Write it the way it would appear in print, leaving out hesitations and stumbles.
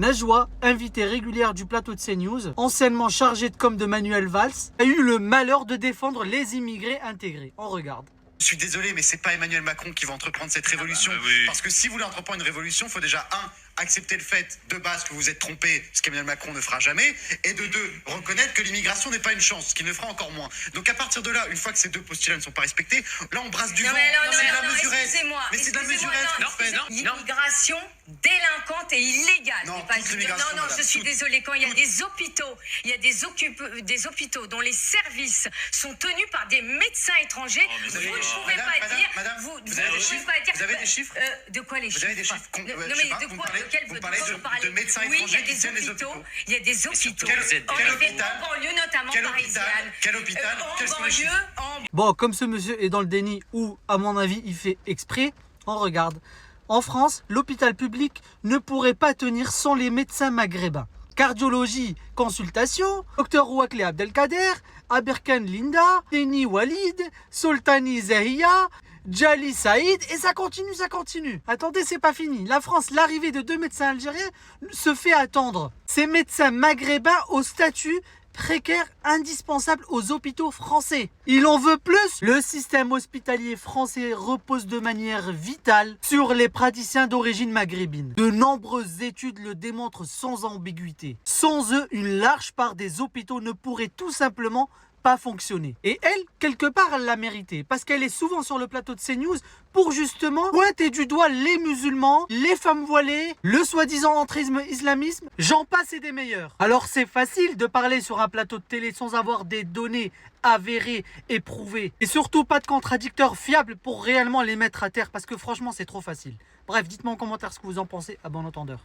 Najwa, invitée régulière du plateau de CNews, anciennement chargée de com de Manuel Valls, a eu le malheur de défendre les immigrés intégrés. On regarde. Je suis désolé, mais c'est pas Emmanuel Macron qui va entreprendre cette révolution. Oui. Parce que si vous voulez entreprendre une révolution, il faut déjà, accepter le fait de base que vous êtes trompé, ce qu'Emmanuel Macron ne fera jamais, et de deux, reconnaître que l'immigration n'est pas une chance, ce qu'il ne fera encore moins. Donc à partir de là, une fois que ces deux postulats ne sont pas respectés, là on brasse du vent. C'est de la mesurette. Excusez-moi. Mais c'est de la mesurette que vous faites. L'immigration délinquante et illégale. Non, n'est pas toute l'immigration, non, madame, je suis toute. désolée. Quand il y a des hôpitaux, il y a des hôpitaux dont les services sont tenus par des médecins étrangers. vous Vous avez ne des chiffres, pouvez pas madame, dire. madame, Vous vous ne avez des pouvez chiffres pas dire. Vous avez des chiffres De quoi les Vous chiffres? avez des chiffres Non, je mais sais pas, de vous quoi? parlez- De quel vous de parlez quoi de- vous parlez? de médecins Oui, il y étrangers a qui des tiennent les hôpitaux. hôpitaux. Il y a des hôpitaux. Quel En banlieue notamment Quel parisienne. hôpital Quels sont les chiffres Bon, comme ce monsieur est dans le déni ou, à mon avis, il fait exprès, on regarde. En France, l'hôpital public ne pourrait pas tenir sans les médecins maghrébins. Cardiologie, consultation, Dr Ouakli Abdelkader, Aberkan Linda, Deni Walid, Soltani Zahia, Djali Saïd, et ça continue, ça continue. Attendez, c'est pas fini. La France, l'arrivée de 2 médecins algériens se fait attendre. Ces médecins maghrébins au statut précaire indispensable aux hôpitaux français. Il en veut plus. Le système hospitalier français repose de manière vitale sur les praticiens d'origine maghrébine. De nombreuses études le démontrent sans ambiguïté. Sans eux, une large part des hôpitaux ne pourrait tout simplement pas fonctionner. Et elle, quelque part, elle l'a mérité. Parce qu'elle est souvent sur le plateau de CNews pour justement pointer du doigt les musulmans, les femmes voilées, le soi-disant entrisme islamisme, j'en passe et des meilleurs. Alors c'est facile de parler sur un plateau de télé sans avoir des données avérées et prouvées. Et surtout pas de contradicteurs fiables pour réellement les mettre à terre. Parce que franchement, c'est trop facile. Bref, dites-moi en commentaire ce que vous en pensez à bon entendeur.